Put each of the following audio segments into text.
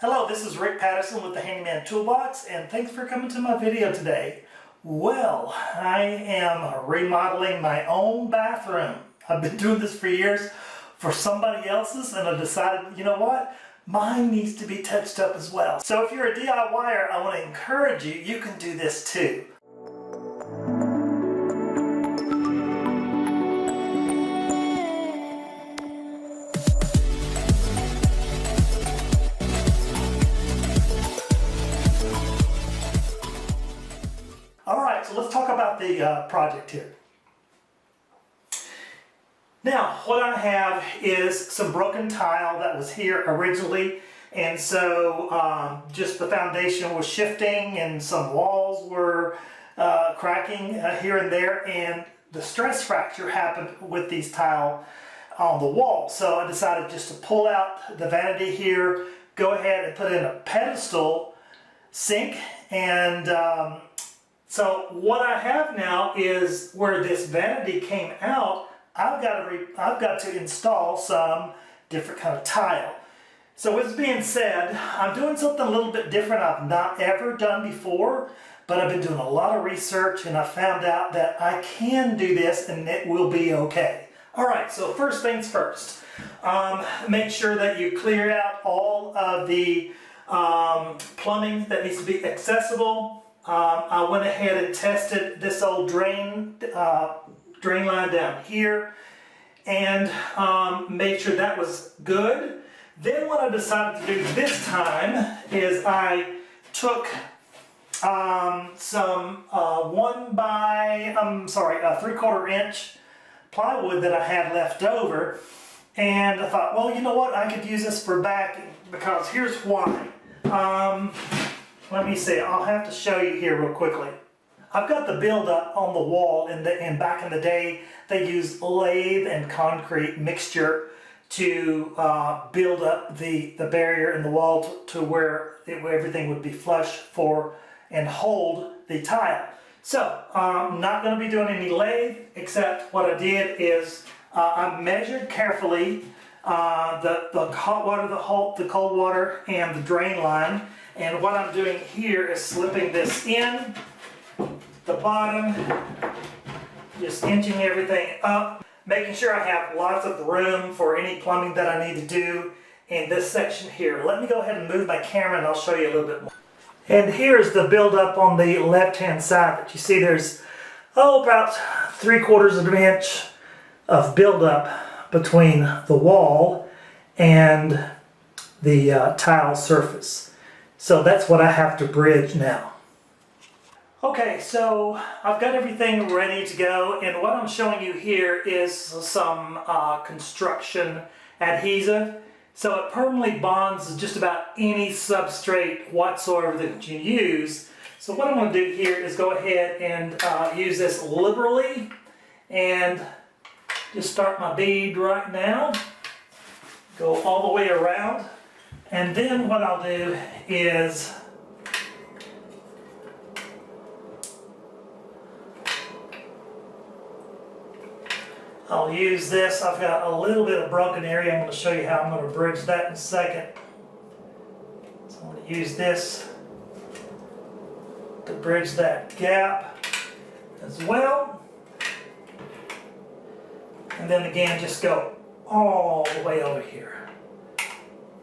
Hello, this is Patterson with the Handyman Toolbox, and thanks for coming to my video today. Well, I am remodeling my own bathroom. I've been doing this for years for somebody else's, and I decided, you know what? Mine needs to be touched up as well. So if you're a DIYer, I want to encourage you, you can do this too. Alright, so let's talk about the project here. Now, what I have is some broken tile that was here originally, and so just the foundation was shifting and some walls were cracking here and there, and the stress fracture happened with these tile on the wall. So I decided just to pull out the vanity here, go ahead and put in a pedestal sink, and so what I have now is where this vanity came out, I've got to install some different kind of tile. So with this being said, I'm doing something a little bit different I've not ever done before, but I've been doing a lot of research and I found out that I can do this and it will be okay. Alright, so first things first, make sure that you clear out all of the plumbing that needs to be accessible. I went ahead and tested this old drain line down here and made sure that was good. Then what I decided to do this time is I took some 3/4 inch plywood that I had left over, and I thought, well, you know what, I could use this for backing, because here's why. Let me see, I'll have to show you here real quickly. I've got the buildup on the wall, and back in the day they used lathe and concrete mixture to build up the barrier in the wall to where everything would be flush for and hold the tile. So I'm not going to be doing any lathe, except what I did is I measured carefully the hot water, the cold water, and the drain line. And what I'm doing here is slipping this in the bottom, just inching everything up, making sure I have lots of room for any plumbing that I need to do in this section here. Let me go ahead and move my camera and I'll show you a little bit more. And here's the buildup on the left-hand side that you see. There's about 3/4 of an inch of buildup between the wall and the tile surface. So that's what I have to bridge now. Okay, so I've got everything ready to go, and what I'm showing you here is some construction adhesive. So it permanently bonds just about any substrate whatsoever that you use. So what I'm going to do here is go ahead and use this liberally and just start my bead right now. Go all the way around. And then what I'll do is I'll use this. I've got a little bit of broken area. I'm going to show you how I'm going to bridge that in a second. So I'm going to use this to bridge that gap as well. And then again, just go all the way over here.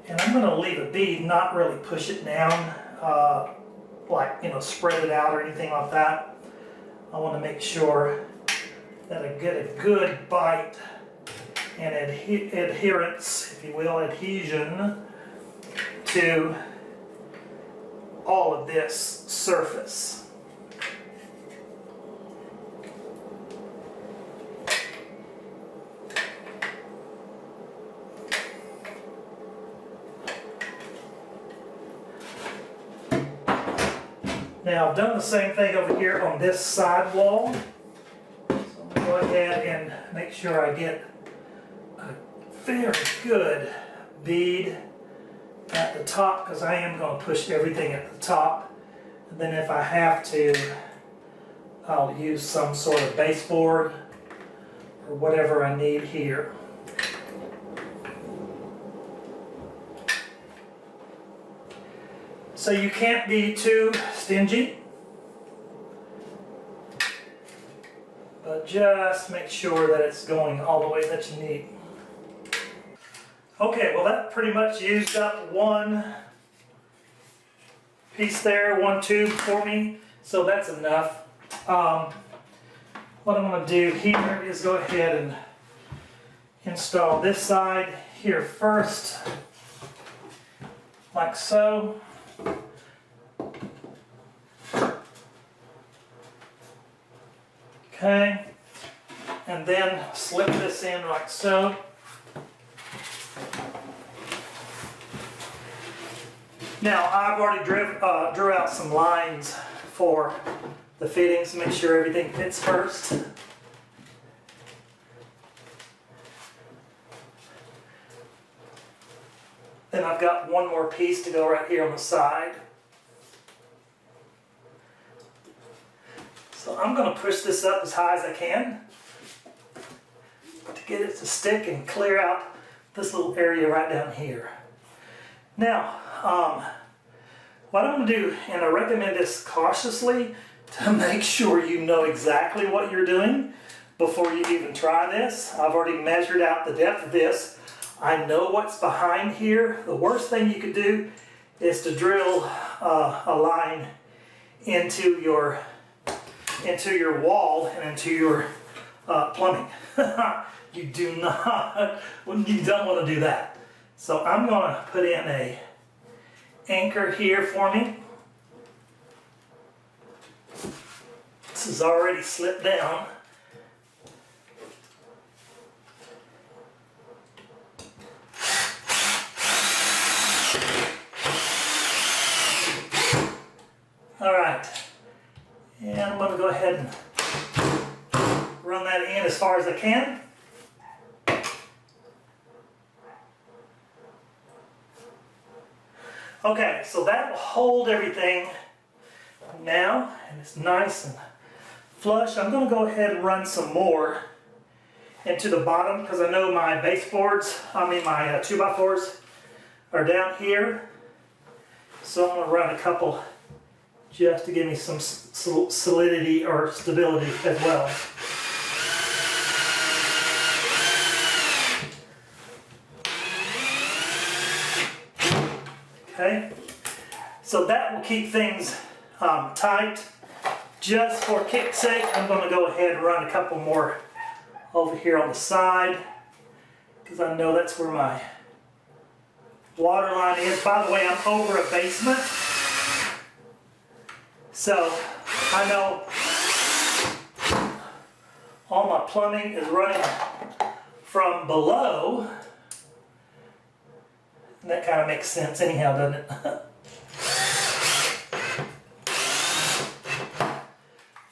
And I'm going to leave a bead, not really push it down, spread it out or anything like that. I want to make sure that I get a good bite and adherence, if you will, adhesion to all of this surface. Now I've done the same thing over here on this side wall. So I'm going to go ahead and make sure I get a very good bead at the top, because I am going to push everything at the top. And then if I have to, I'll use some sort of baseboard or whatever I need here. So you can't be too stingy, but just make sure that it's going all the way that you need. Okay, well that pretty much used up one piece there, one tube for me, so that's enough. What I'm going to do here is go ahead and install this side here first, like so. Okay, and then slip this in like so. Now I've already drew out some lines for the fittings to make sure everything fits first. Then I've got one more piece to go right here on the side. So I'm going to push this up as high as I can to get it to stick and clear out this little area right down here. Now, what I'm going to do, and I recommend this cautiously to make sure you know exactly what you're doing before you even try this. I've already measured out the depth of this. I know what's behind here. The worst thing you could do is to drill a line into your wall and into your plumbing. You don't want to do that. So I'm going to put in a anchor here for me. This is already slipped down. All right, and I'm going to go ahead and run that in as far as I can. Okay, so that will hold everything now, and it's nice and flush. I'm going to go ahead and run some more into the bottom because I know my baseboards, my 2x4s are down here. So I'm going to run a couple just to give me some solidity or stability as well. Okay, so that will keep things tight. Just for kick's sake, I'm going to go ahead and run a couple more over here on the side because I know that's where my water line is. By the way, I'm over a basement, so I know all my plumbing is running from below. And that kind of makes sense anyhow, doesn't it?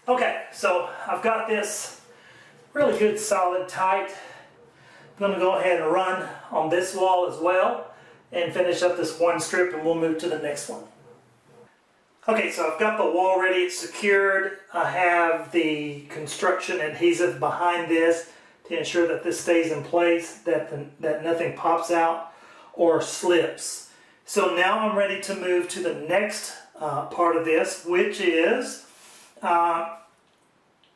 Okay, so I've got this really good, solid, tight. I'm going to go ahead and run on this wall as well and finish up this one strip, and we'll move to the next one. Okay, so I've got the wall ready, it's secured. I have the construction adhesive behind this to ensure that this stays in place, that nothing pops out or slips. So now I'm ready to move to the next part of this, which is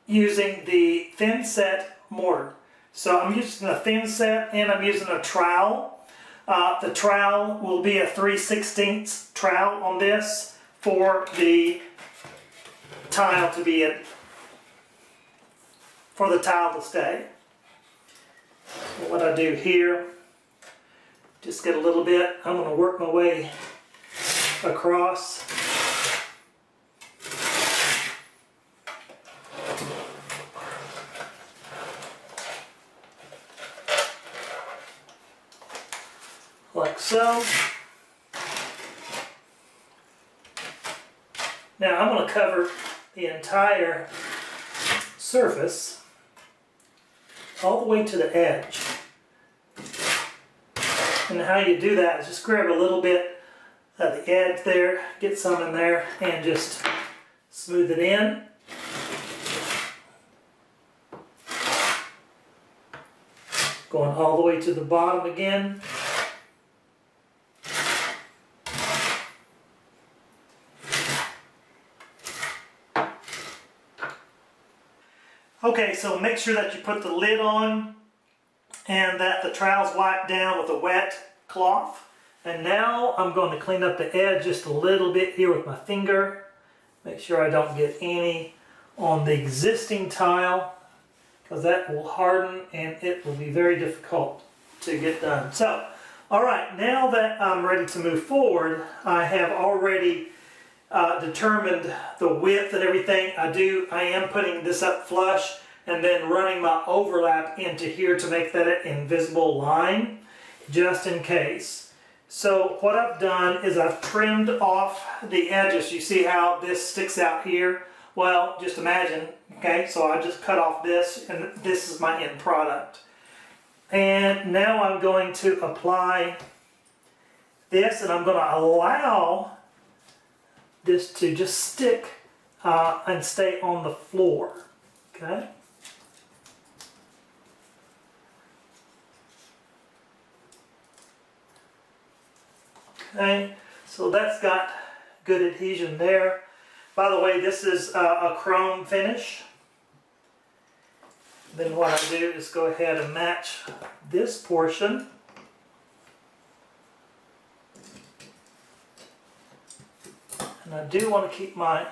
using the thin set mortar. So I'm using a thin set and I'm using a trowel. The trowel will be a 3/16 trowel on this for the tile to be in, for the tile to stay. So what I do here, just get a little bit, I'm going to work my way across. Like so. Now I'm going to cover the entire surface all the way to the edge. And how you do that is just grab a little bit of the edge there, get some in there, and just smooth it in. Going all the way to the bottom again. Okay, so make sure that you put the lid on and that the trowel's wiped down with a wet cloth. And now I'm going to clean up the edge just a little bit here with my finger. Make sure I don't get any on the existing tile, because that will harden and it will be very difficult to get done. So, alright, now that I'm ready to move forward, I have already determined the width and everything. I am putting this up flush and then running my overlap into here to make that an invisible line, just in case. So what I've done is I've trimmed off the edges. You see how this sticks out here? Well, just imagine, okay, so I just cut off this and this is my end product. And now I'm going to apply this, and I'm going to allow this to just stick and stay on the floor, okay? Okay, so that's got good adhesion there. By the way, this is a chrome finish. Then what I do is go ahead and match this portion. And I do want to keep my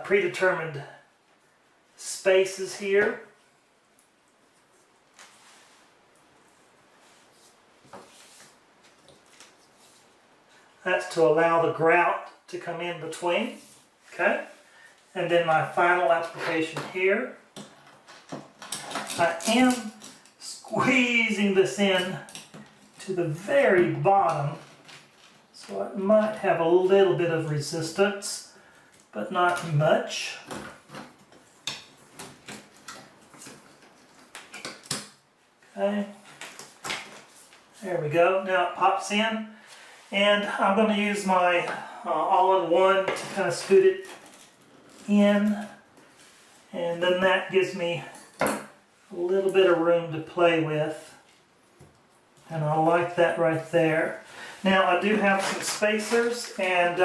predetermined spaces here. That's to allow the grout to come in between. Okay? And then my final application here. I am squeezing this in to the very bottom, so it might have a little bit of resistance, but not much. Okay, there we go. Now it pops in, and I'm going to use my all-in-one to kind of scoot it in, and then that gives me a little bit of room to play with, and I like that right there. Now I do have some spacers, and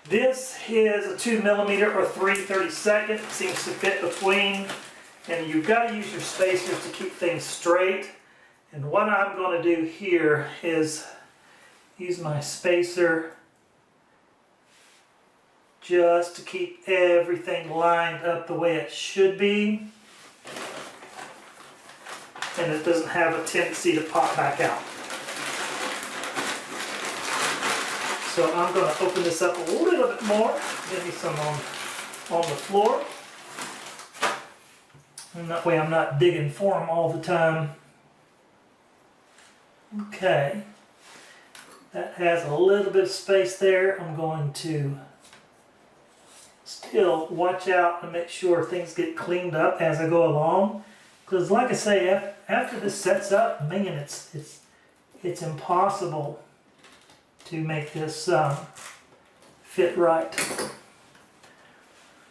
this is a 2mm or 3/32. It seems to fit between, and you've got to use your spacers to keep things straight. And what I'm going to do here is use my spacer just to keep everything lined up the way it should be, and it doesn't have a tendency to pop back out. So I'm going to open this up a little bit more, give me some on the floor, and that way I'm not digging for them all the time. Okay, that has a little bit of space there. I'm going to still watch out and make sure things get cleaned up as I go along. Because like I say, after this sets up, man, it's impossible to make this fit right.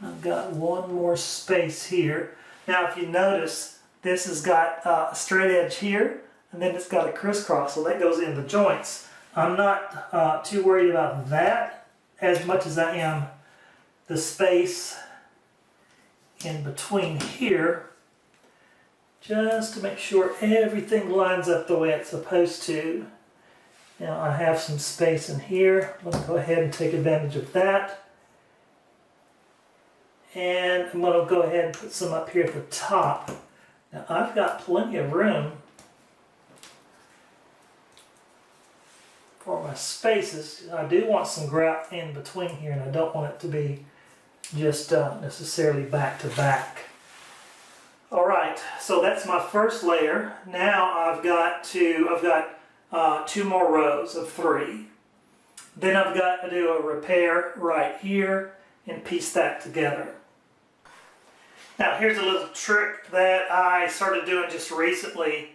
I've got one more space here. Now if you notice, this has got a straight edge here, and then it's got a crisscross, so that goes in the joints. I'm not too worried about that as much as I am the space in between here, just to make sure everything lines up the way it's supposed to. Now I have some space in here. I'm going to go ahead and take advantage of that. And I'm going to go ahead and put some up here at the top. Now I've got plenty of room for my spaces. I do want some grout in between here, and I don't want it to be just necessarily back to back. Alright, so that's my first layer. Now I've got two more rows of 3. Then I've got to do a repair right here and piece that together. Now here's a little trick that I started doing just recently,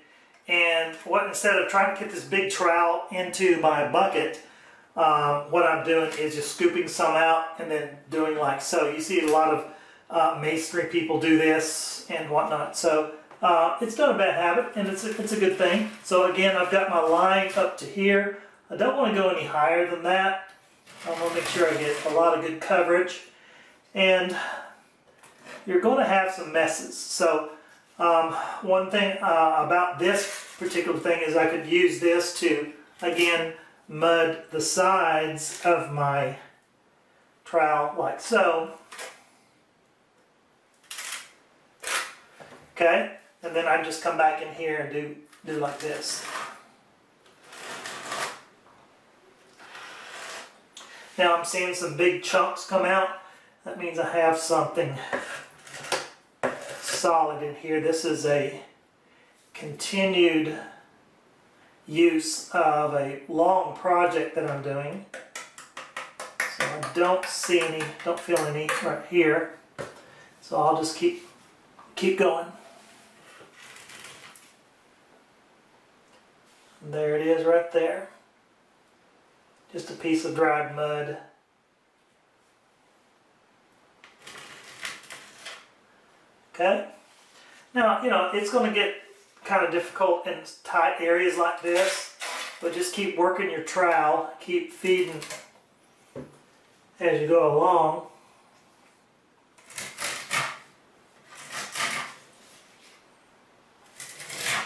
and instead of trying to get this big trowel into my bucket, what I'm doing is just scooping some out and then doing like so. You see a lot of masonry people do this and whatnot, so it's not a bad habit, and it's a good thing. So again, I've got my line up to here. I don't want to go any higher than that. I want to make sure I get a lot of good coverage. And you're going to have some messes. So one thing about this particular thing is I could use this to, again, mud the sides of my trowel like so. Okay, and then I just come back in here and do like this. Now I'm seeing some big chunks come out. That means I have something solid in here. This is a continued use of a long project that I'm doing. So I don't feel any right here. So I'll just keep going. And there it is right there. Just a piece of dried mud. Okay. Now, you know, it's going to get kind of difficult in tight areas like this, but just keep working your trowel, keep feeding as you go along.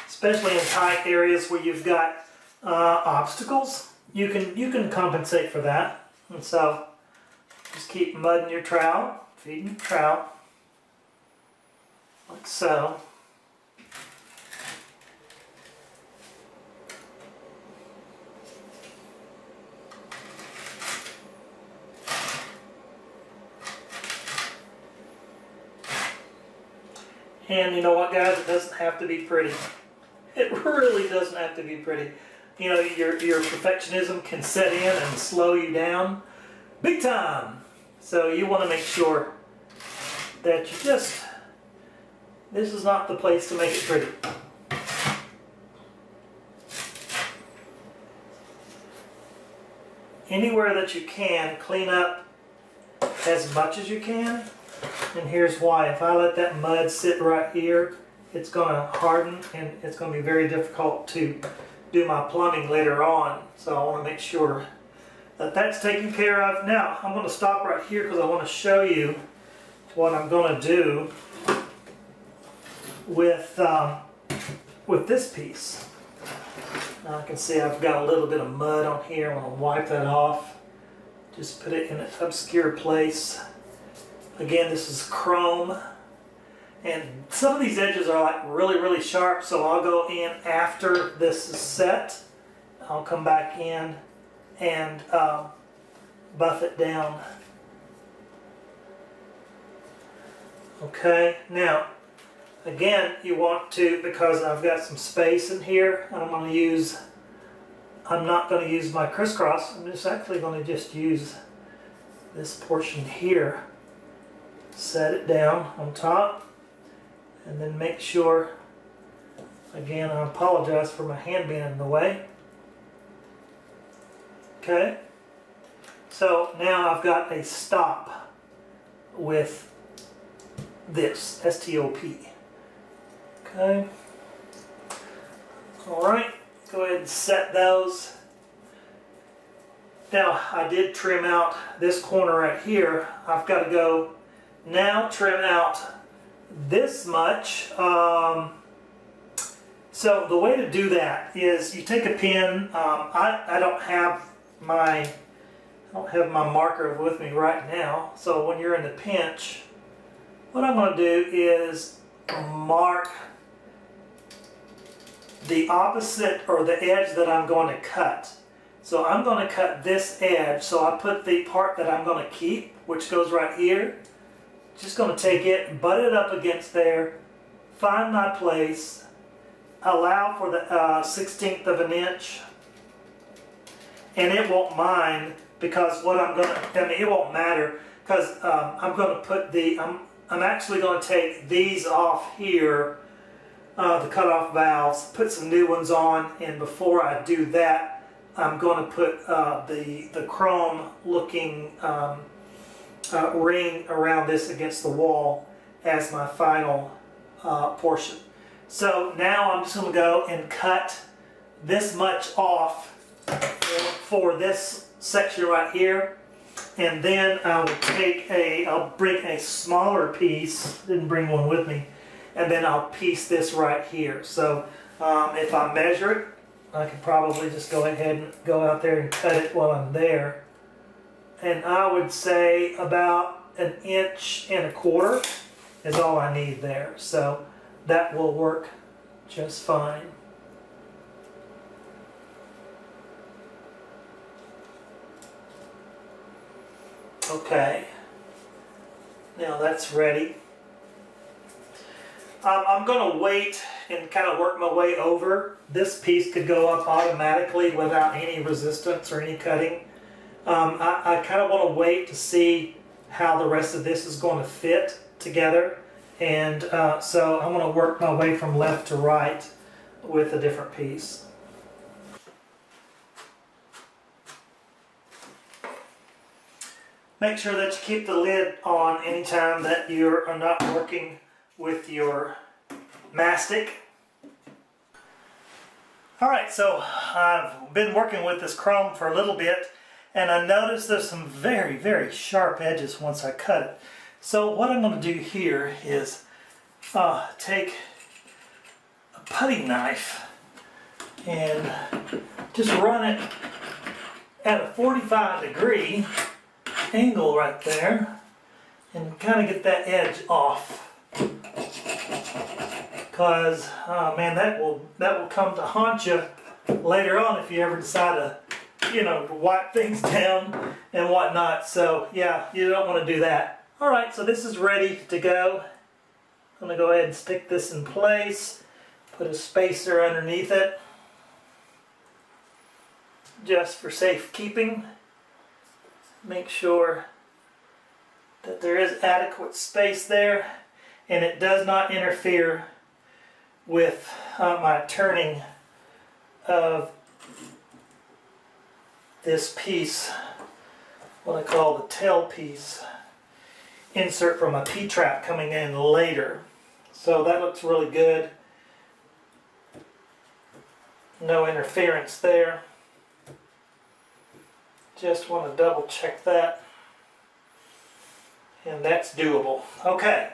Especially in tight areas where you've got obstacles, you can compensate for that. And so just keep mudding your trowel, feeding your trowel, like so. And you know what, guys, it doesn't have to be pretty. It really doesn't have to be pretty. You know, your perfectionism can set in and slow you down big time. So you want to make sure that you just, this is not the place to make it pretty. Anywhere that you can, clean up as much as you can. And here's why. If I let that mud sit right here, it's going to harden and it's going to be very difficult to do my plumbing later on. So I want to make sure that that's taken care of. Now I'm going to stop right here because I want to show you what I'm going to do with this piece. Now I can see I've got a little bit of mud on here. I'm going to wipe that off. Just put it in an obscure place. Again, this is chrome. And some of these edges are like really sharp, so I'll go in after this is set. I'll come back in and buff it down. Okay, now again, you want to, because I've got some space in here, and I'm not going to use my crisscross. I'm just actually going to just use this portion here. Set it down on top. And then make sure, again, I apologize for my hand being in the way. Okay, so now I've got a stop with this, S-T-O-P. Okay, alright, go ahead and set those. Now, I did trim out this corner right here. I've got to go now trim out this much. So the way to do that is you take a pin. I don't have my marker with me right now. So when you're in the pinch, what I'm going to do is mark the opposite or the edge that I'm going to cut. So I'm going to cut this edge. So I put the part that I'm going to keep, which goes right here. Just going to take it and butt it up against there, find my place, allow for the 1/16 of an inch, and it won't mind because what I'm going to, I mean, it won't matter because I'm going to put the, I'm actually going to take these off here, the cutoff valves, put some new ones on, and before I do that, I'm going to put the chrome looking ring around this against the wall as my final portion. So now I'm just going to go and cut this much off for this section right here. And then I'll bring a smaller piece, didn't bring one with me, and then I'll piece this right here. So if I measure it, I could probably just go ahead and go out there and cut it while I'm there. And I would say about 1.25 inches is all I need there. So that will work just fine. Okay, now that's ready. I'm going to wait and kind of work my way over. This piece could go up automatically without any resistance or any cutting. I kind of want to wait to see how the rest of this is going to fit together. And so I'm going to work my way from left to right with a different piece. Make sure that you keep the lid on anytime that you are not working with your mastic. Alright, so I've been working with this chrome for a little bit, and I noticed there's some very, very sharp edges once I cut it. So what I'm going to do here is take a putty knife and just run it at a 45-degree angle right there and kind of get that edge off, because man, that will come to haunt you later on if you ever decide to wipe things down and whatnot. So yeah, you don't want to do that. Alright, so this is ready to go. I'm going to go ahead and stick this in place, put a spacer underneath it just for safekeeping. Make sure that there is adequate space there and it does not interfere with my turning of this piece, what I call the tail piece insert from a P-trap coming in later. So that looks really good. No interference there. Just want to double check that. And that's doable. Okay,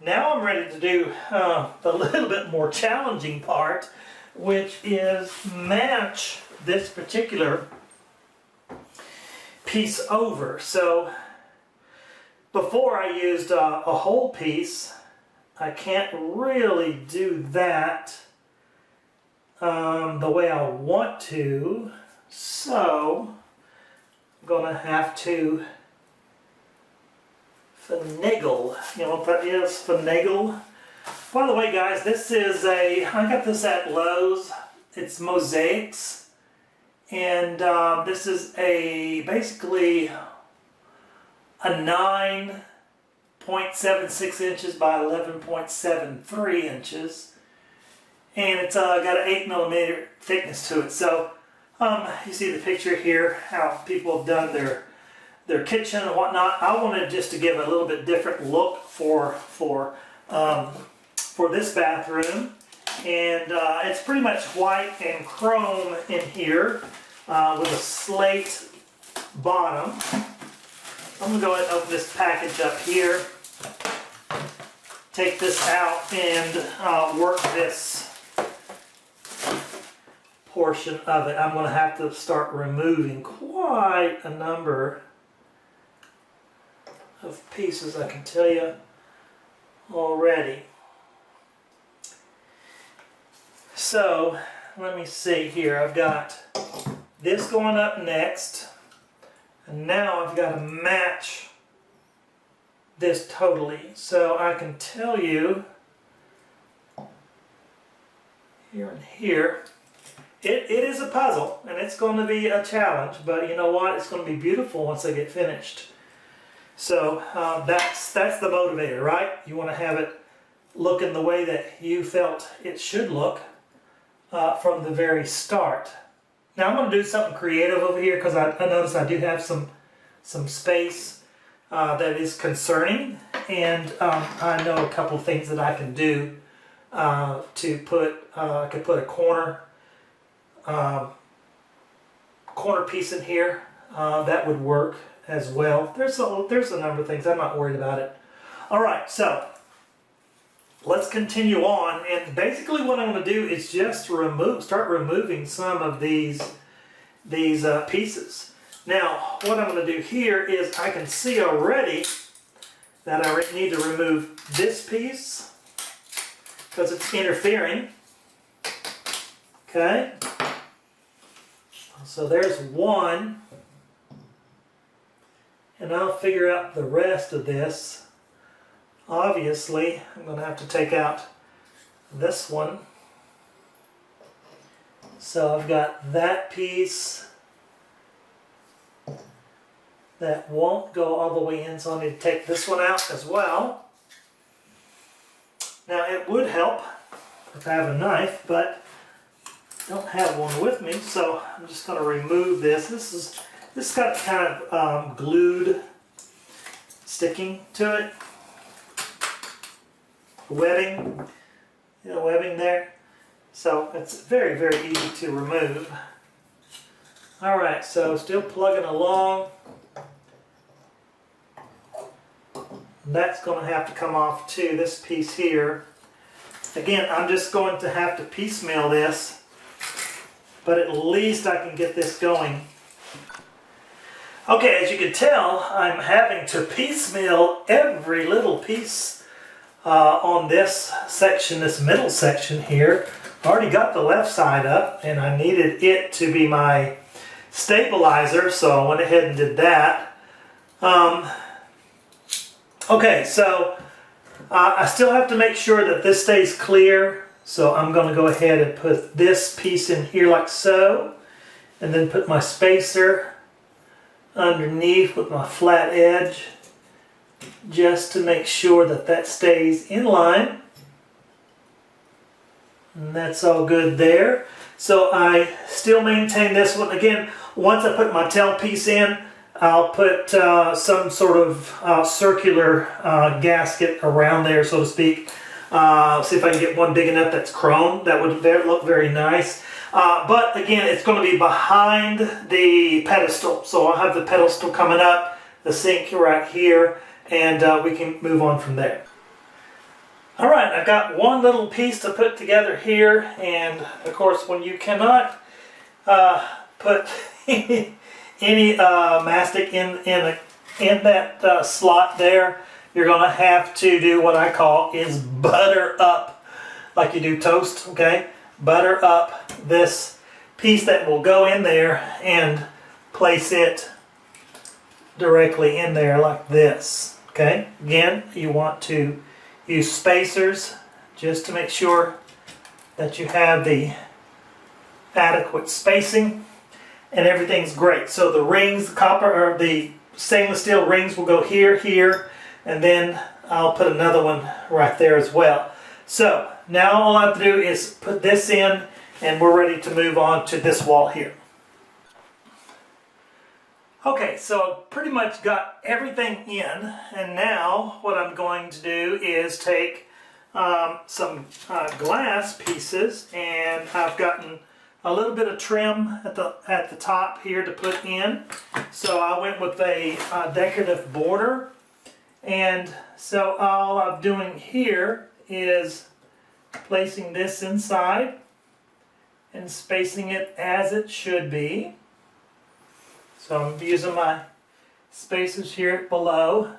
now I'm ready to do the little bit more challenging part, which is match this particular piece over. So before I used a whole piece. I can't really do that the way I want to, so I'm going to have to finagle. You know what that is? Finagle. By the way, guys, this is I got this at Lowe's. It's Mosaics, and this is basically a 9.76 inches by 11.73 inches, and it's got an 8mm thickness to it. So you see the picture here, how people have done their kitchen and whatnot. I wanted just to give a little bit different look for this bathroom, and it's pretty much white and chrome in here with a slate bottom. I'm going to go ahead and open this package up here, take this out, and work this portion of it. I'm going to have to start removing quite a number of pieces, I can tell you already. So, let me see here. I've got this going up next. And now I've got to match this totally. So I can tell you here and here, it is a puzzle and it's going to be a challenge, but you know what? It's going to be beautiful once I get finished. So that's the motivator, right? You want to have it looking the way that you felt it should look from the very start. Now I'm going to do something creative over here because I notice I do have some space that is concerning, and I know a couple of things that I can do to put. I could put a corner piece in here that would work as well. There's a number of things. I'm not worried about it. All right, so let's continue on. And basically what I'm going to do is just start removing some of these pieces. Now, what I'm going to do here is I can see already that I need to remove this piece because it's interfering. Okay, so there's one, and I'll figure out the rest of this. Obviously, I'm going to have to take out this one. So I've got that piece that won't go all the way in, so I need to take this one out as well. Now it would help if I have a knife, but I don't have one with me, so I'm just going to remove this. This got kind of glued, sticking to it. Webbing, webbing there. So it's very, very easy to remove. All right, so still plugging along. That's going to have to come off too, this piece here. Again, I'm just going to have to piecemeal this, but at least I can get this going. Okay, as you can tell, I'm having to piecemeal every little piece on this section, this middle section here. I already got the left side up, and I needed it to be my stabilizer, so I went ahead and did that. Okay, so I still have to make sure that this stays clear, so I'm going to go ahead and put this piece in here like so, and then put my spacer underneath with my flat edge, just to make sure that that stays in line. And that's all good there. So I still maintain this one. Again, once I put my tail piece in, I'll put some sort of circular gasket around there, so to speak. See if I can get one big enough that's chrome. That would look very nice. But again, it's going to be behind the pedestal. So I'll have the pedestal coming up, the sink right here, and we can move on from there. All right, I've got one little piece to put together here, and of course, when you cannot put any mastic in that slot there, you're going to have to do what I call is butter up, like you do toast, okay? Butter up this piece that will go in there and place it directly in there like this, okay? Again, you want to use spacers just to make sure that you have the adequate spacing and everything's great. So the rings, the copper or the stainless steel rings will go here, here, and then I'll put another one right there as well. So now all I have to do is put this in, and we're ready to move on to this wall here. Okay, so pretty much got everything in, and now what I'm going to do is take some glass pieces, and I've gotten a little bit of trim at the top here to put in. So I went with a decorative border, and so all I'm doing here is placing this inside and spacing it as it should be. So I'm using my spacers here below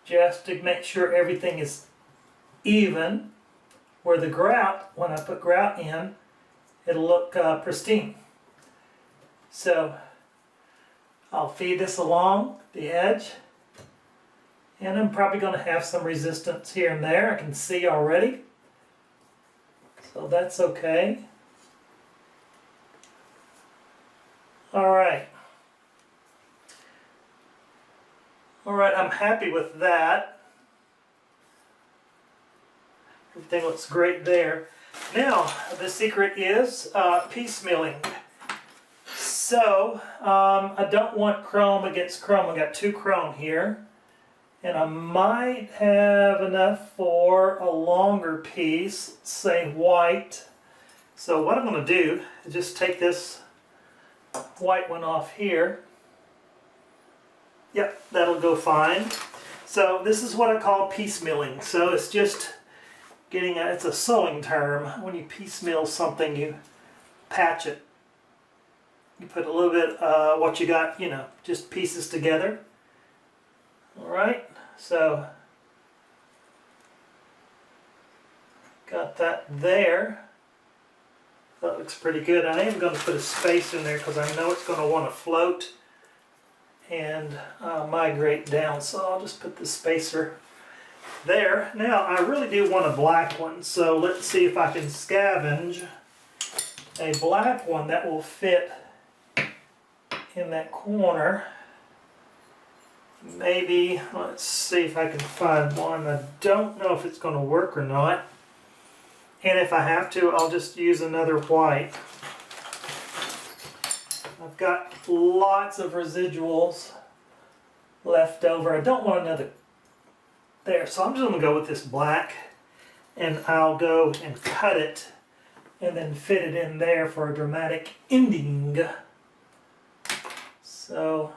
just to make sure everything is even, where the grout, when I put grout in, it'll look pristine. So I'll feed this along the edge, and I'm probably going to have some resistance here and there. I can see already, so that's okay. Alright, I'm happy with that. Everything looks great there. Now, the secret is piecemealing. So, I don't want chrome against chrome. I got 2 chrome here, and I might have enough for a longer piece, say white. So what I'm going to do is just take this white one off here, Yep, that'll go fine. So this is what I call piecemealing. So it's just getting, it's a sewing term. When you piecemeal something, you patch it. You put a little bit what you got, you know, just pieces together. Alright, so got that there. That looks pretty good. I am going to put a space in there because I know it's going to want to float and migrate down. So I'll just put the spacer there. Now I really do want a black one, so let's see if I can scavenge a black one that will fit in that corner. Maybe, let's see if I can find one. I don't know if it's going to work or not. And if I have to, I'll just use another white. I've got lots of residuals left over. I don't want another there, so I'm just going to go with this black, and I'll go and cut it and then fit it in there for a dramatic ending. So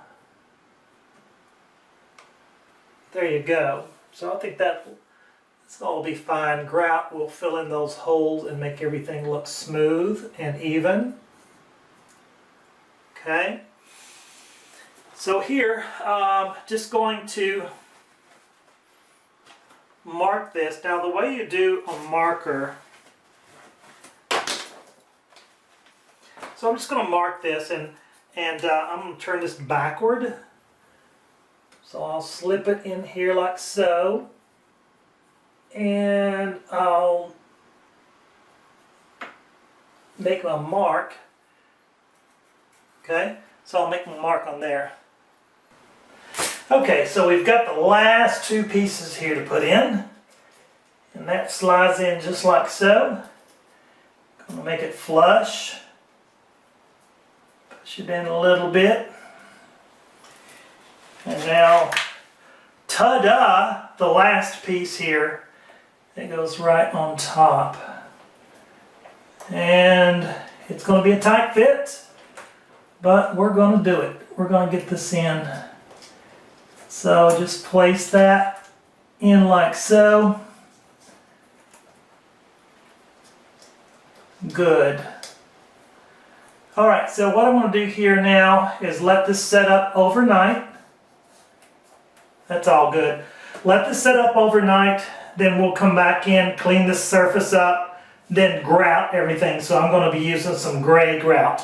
there you go. So I think that's all be fine. Grout will fill in those holes and make everything look smooth and even. Okay. So here, just going to mark this. Now the way you do a marker, so I'm just going to mark this, and I'm going to turn this backward. So I'll slip it in here like so, and I'll make my mark. Okay, so I'll make my mark on there. Okay, so we've got the last two pieces here to put in, and that slides in just like so. I'm going to make it flush. Push it in a little bit. And now, ta-da, the last piece here, it goes right on top. And it's going to be a tight fit, but we're going to do it. We're going to get this in. So just place that in like so. Good. Alright, so what I'm going to do here now is let this set up overnight. That's all good. Let this set up overnight, then we'll come back in, clean this surface up, then grout everything. So I'm going to be using some gray grout.